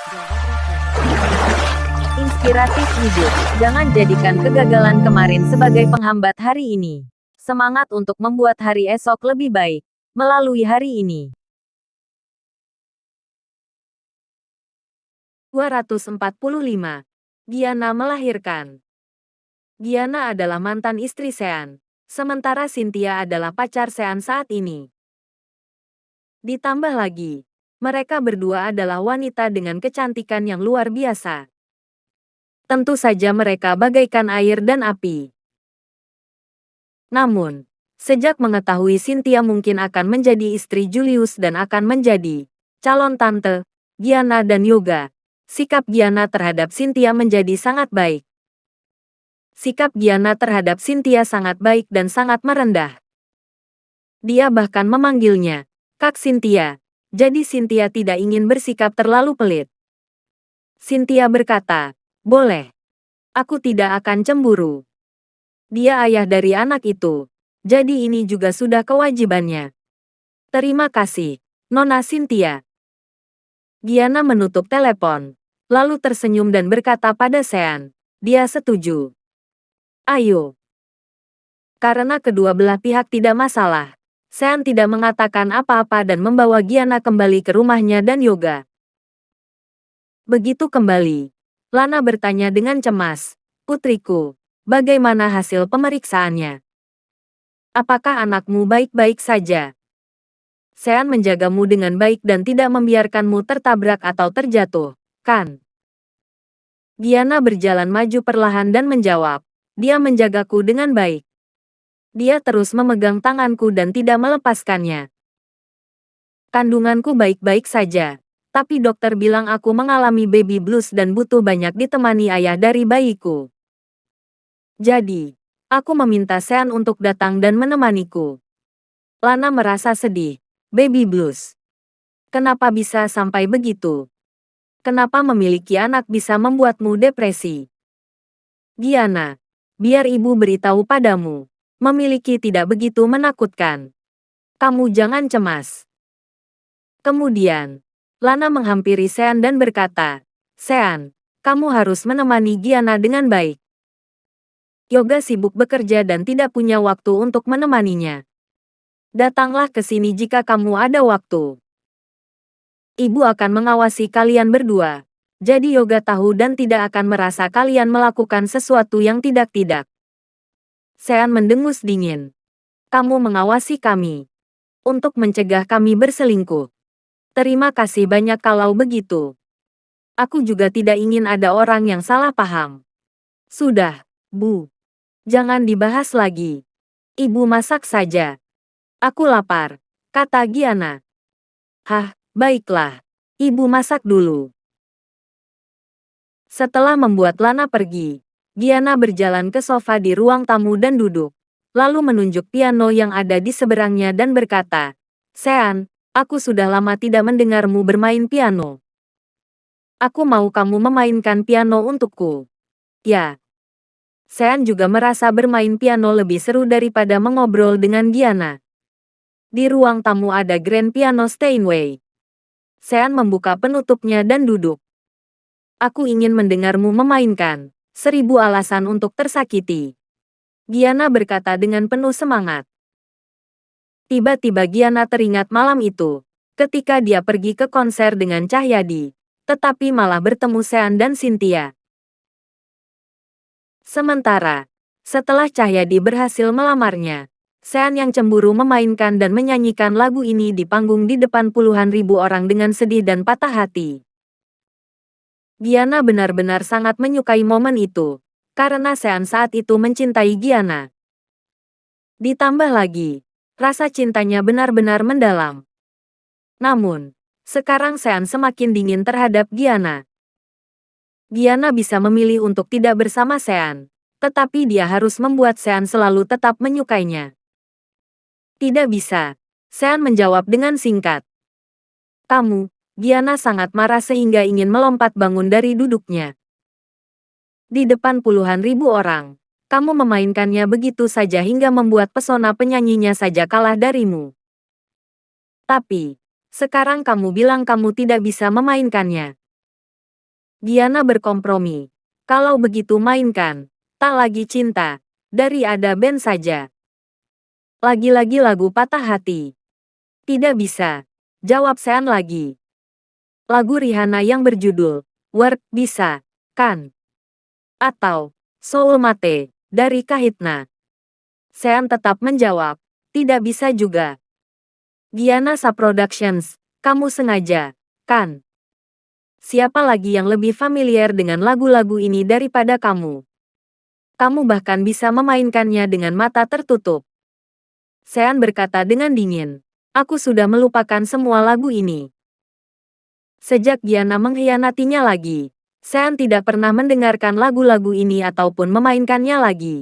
Jawab Raffi. Inspiratif hidup. Jangan jadikan kegagalan kemarin sebagai penghambat hari ini. Semangat untuk membuat hari esok lebih baik melalui hari ini. 245. Giana melahirkan. Giana adalah mantan istri Sean, sementara Cynthia adalah pacar Sean saat ini. Ditambah lagi, mereka berdua adalah wanita dengan kecantikan yang luar biasa. Tentu saja mereka bagaikan air dan api. Namun, sejak mengetahui Cynthia mungkin akan menjadi istri Julius dan akan menjadi calon tante Giana dan Yoga, sikap Giana terhadap Cynthia menjadi sangat baik. Sikap Giana terhadap Cynthia sangat baik dan sangat merendah. Dia bahkan memanggilnya Kak Cynthia, jadi Cynthia tidak ingin bersikap terlalu pelit. Cynthia berkata, "Boleh. Aku tidak akan cemburu. Dia ayah dari anak itu, jadi ini juga sudah kewajibannya." "Terima kasih, Nona Cynthia." Giana menutup telepon, lalu tersenyum dan berkata pada Sean, "Dia setuju. Ayo." Karena kedua belah pihak tidak masalah, Sean tidak mengatakan apa-apa dan membawa Giana kembali ke rumahnya dan Yoga. Begitu kembali, Lana bertanya dengan cemas, "Putriku, bagaimana hasil pemeriksaannya? Apakah anakmu baik-baik saja? Sean menjagamu dengan baik dan tidak membiarkanmu tertabrak atau terjatuh, kan?" Giana berjalan maju perlahan dan menjawab, "Dia menjagaku dengan baik. Dia terus memegang tanganku dan tidak melepaskannya. Kandunganku baik-baik saja, tapi dokter bilang aku mengalami baby blues dan butuh banyak ditemani ayah dari bayiku. Jadi, aku meminta Sean untuk datang dan menemaniku." Lana merasa sedih. Baby blues. Kenapa bisa sampai begitu? Kenapa memiliki anak bisa membuatmu depresi? Giana, biar ibu beritahu padamu. Memiliki tidak begitu menakutkan. Kamu jangan cemas. Kemudian, Lana menghampiri Sean dan berkata, "Sean, kamu harus menemani Giana dengan baik. Yoga sibuk bekerja dan tidak punya waktu untuk menemaninya. Datanglah ke sini jika kamu ada waktu. Ibu akan mengawasi kalian berdua. Jadi Yoga tahu dan tidak akan merasa kalian melakukan sesuatu yang tidak-tidak." Sean mendengus dingin. "Kamu mengawasi kami untuk mencegah kami berselingkuh. Terima kasih banyak kalau begitu. Aku juga tidak ingin ada orang yang salah paham." "Sudah, Bu. Jangan dibahas lagi. Ibu masak saja. Aku lapar," kata Giana. "Hah, baiklah. Ibu masak dulu." Setelah membuat Lana pergi, Giana berjalan ke sofa di ruang tamu dan duduk, lalu menunjuk piano yang ada di seberangnya dan berkata, "Sean, aku sudah lama tidak mendengarmu bermain piano. Aku mau kamu memainkan piano untukku." "Ya." Sean juga merasa bermain piano lebih seru daripada mengobrol dengan Giana. Di ruang tamu ada grand piano Steinway. Sean membuka penutupnya dan duduk. "Aku ingin mendengarmu memainkan 1000 alasan untuk tersakiti." Giana berkata dengan penuh semangat. Tiba-tiba Giana teringat malam itu, ketika dia pergi ke konser dengan Cahyadi, tetapi malah bertemu Sean dan Cynthia. Sementara, setelah Cahyadi berhasil melamarnya, Sean yang cemburu memainkan dan menyanyikan lagu ini di panggung di depan puluhan ribu orang dengan sedih dan patah hati. Giana benar-benar sangat menyukai momen itu, karena Sean saat itu mencintai Giana. Ditambah lagi, rasa cintanya benar-benar mendalam. Namun, sekarang Sean semakin dingin terhadap Giana. Giana bisa memilih untuk tidak bersama Sean, tetapi dia harus membuat Sean selalu tetap menyukainya. "Tidak bisa," Sean menjawab dengan singkat. "Kamu." Giana sangat marah sehingga ingin melompat bangun dari duduknya. "Di depan puluhan ribu orang, kamu memainkannya begitu saja hingga membuat pesona penyanyinya saja kalah darimu. Tapi, sekarang kamu bilang kamu tidak bisa memainkannya. Giana berkompromi. Kalau begitu mainkan. Tak lagi cinta. Dari ada band saja. Lagi-lagi lagu patah hati. Tidak bisa. Jawab Sean lagi. Lagu Rihanna yang berjudul Work bisa, kan? Atau Soul Mate dari Kahitna. Sean tetap menjawab. Tidak bisa juga. Giana Sa Productions. Kamu sengaja, kan? Siapa lagi yang lebih familiar dengan lagu-lagu ini daripada kamu? Kamu bahkan bisa memainkannya dengan mata tertutup. Sean berkata dengan dingin. Aku sudah melupakan semua lagu ini. Sejak Giana mengkhianatinya lagi, Sean tidak pernah mendengarkan lagu-lagu ini ataupun memainkannya lagi.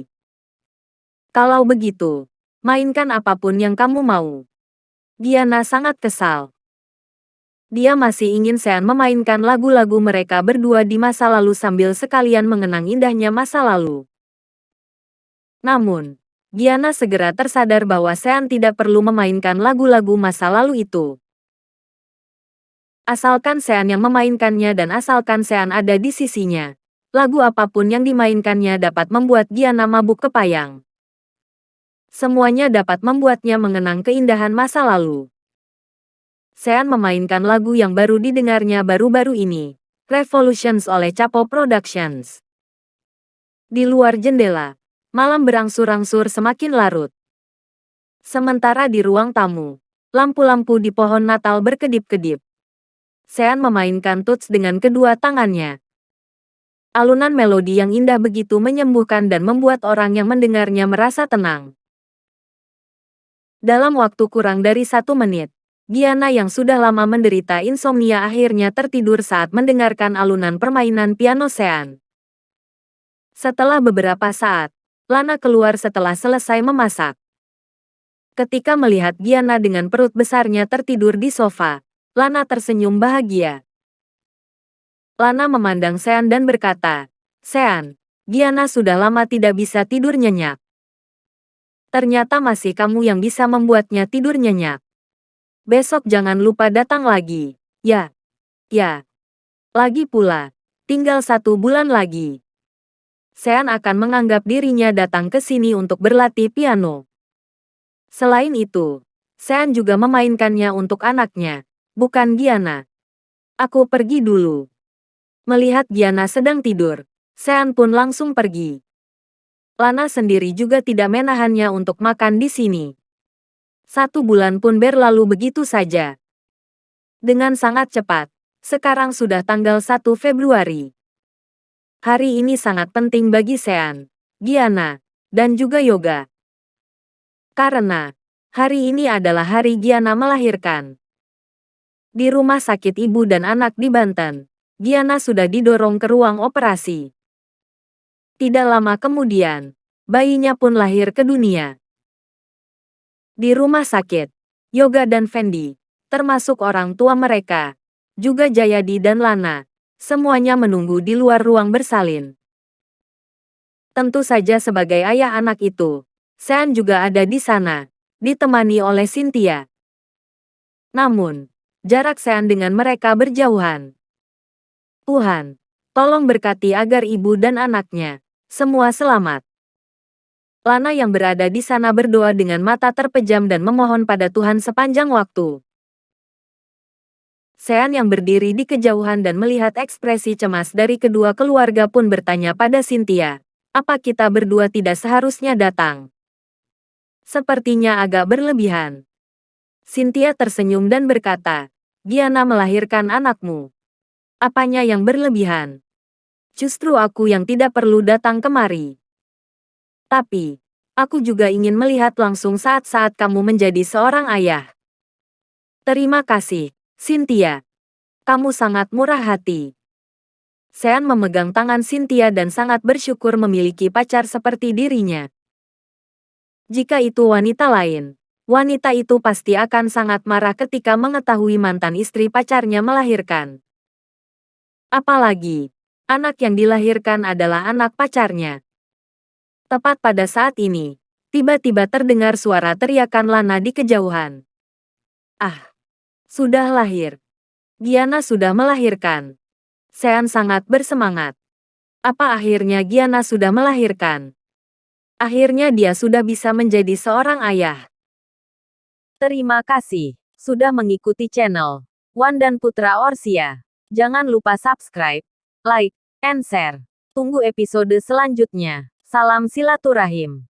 Kalau begitu, mainkan apapun yang kamu mau. Giana sangat kesal. Dia masih ingin Sean memainkan lagu-lagu mereka berdua di masa lalu sambil sekalian mengenang indahnya masa lalu. Namun, Giana segera tersadar bahwa Sean tidak perlu memainkan lagu-lagu masa lalu itu. Asalkan Sean yang memainkannya dan asalkan Sean ada di sisinya, lagu apapun yang dimainkannya dapat membuat Giana mabuk kepayang. Semuanya dapat membuatnya mengenang keindahan masa lalu. Sean memainkan lagu yang baru didengarnya baru-baru ini, Revolutions oleh Chapo Productions. Di luar jendela, malam berangsur-angsur semakin larut. Sementara di ruang tamu, lampu-lampu di pohon Natal berkedip-kedip. Sean memainkan tuts dengan kedua tangannya. Alunan melodi yang indah begitu menyembuhkan dan membuat orang yang mendengarnya merasa tenang. Dalam waktu kurang dari 1 menit, Giana yang sudah lama menderita insomnia akhirnya tertidur saat mendengarkan alunan permainan piano Sean. Setelah beberapa saat, Lana keluar setelah selesai memasak. Ketika melihat Giana dengan perut besarnya tertidur di sofa, Lana tersenyum bahagia. Lana memandang Sean dan berkata, "Sean, Giana sudah lama tidak bisa tidur nyenyak. Ternyata masih kamu yang bisa membuatnya tidur nyenyak. Besok jangan lupa datang lagi, ya." "Ya. Lagi pula, tinggal 1 bulan lagi. Sean akan menganggap dirinya datang ke sini untuk berlatih piano. Selain itu, Sean juga memainkannya untuk anaknya, bukan Giana. Aku pergi dulu." Melihat Giana sedang tidur, Sean pun langsung pergi. Lana sendiri juga tidak menahannya untuk makan di sini. 1 bulan pun berlalu begitu saja. Dengan sangat cepat, sekarang sudah tanggal 1 Februari. Hari ini sangat penting bagi Sean, Giana, dan juga Yoga. Karena, hari ini adalah hari Giana melahirkan. Di rumah sakit ibu dan anak di Banten, Giana sudah didorong ke ruang operasi. Tidak lama kemudian, bayinya pun lahir ke dunia. Di rumah sakit, Yoga dan Fendi, termasuk orang tua mereka, juga Jayadi dan Lana, semuanya menunggu di luar ruang bersalin. Tentu saja sebagai ayah anak itu, Sean juga ada di sana, ditemani oleh Cynthia. Namun, jarak Sean dengan mereka berjauhan. Tuhan, tolong berkati agar ibu dan anaknya semua selamat. Lana yang berada di sana berdoa dengan mata terpejam dan memohon pada Tuhan sepanjang waktu. Sean yang berdiri di kejauhan dan melihat ekspresi cemas dari kedua keluarga pun bertanya pada Cynthia, "Apa kita berdua tidak seharusnya datang?" Sepertinya agak berlebihan. Cynthia tersenyum dan berkata, "Giana melahirkan anakmu. Apanya yang berlebihan? Justru aku yang tidak perlu datang kemari. Tapi, aku juga ingin melihat langsung saat-saat kamu menjadi seorang ayah." "Terima kasih, Cynthia. Kamu sangat murah hati." Sean memegang tangan Cynthia dan sangat bersyukur memiliki pacar seperti dirinya. Jika itu wanita lain, wanita itu pasti akan sangat marah ketika mengetahui mantan istri pacarnya melahirkan. Apalagi, anak yang dilahirkan adalah anak pacarnya. Tepat pada saat ini, tiba-tiba terdengar suara teriakan Lana di kejauhan. "Ah, sudah lahir. Giana sudah melahirkan." Sean sangat bersemangat. Apa akhirnya Giana sudah melahirkan? Akhirnya dia sudah bisa menjadi seorang ayah. Terima kasih sudah mengikuti channel Wan dan Putra Orsia. Jangan lupa subscribe, like, and share. Tunggu episode selanjutnya. Salam silaturahim.